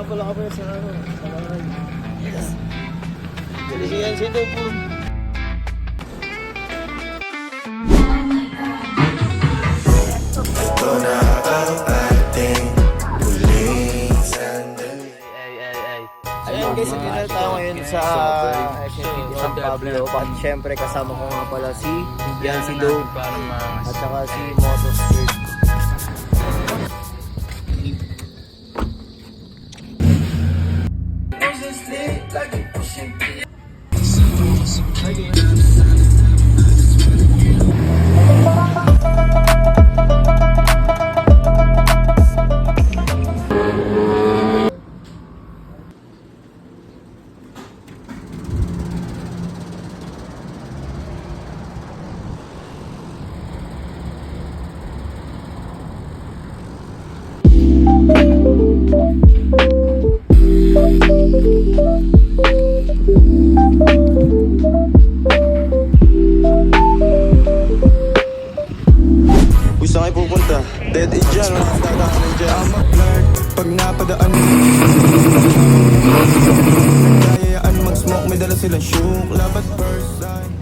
pala kami sa ano, sa Maray. Yes. Yan siya daw po. Ito na ang ating huling sandali. Ayan guys, hindi na tayo ngayon sa SMPT San Pablo. At syempre kasama ko nga pala si yan si Doe at saka si Motoskirt. Uy, saan kayo pupunta? Dead end dyan, wala kang dadaanan dyan. I'm a flirt, pag napadaan kayayaan mag-smoke, may dala silang shook. Love at first sight.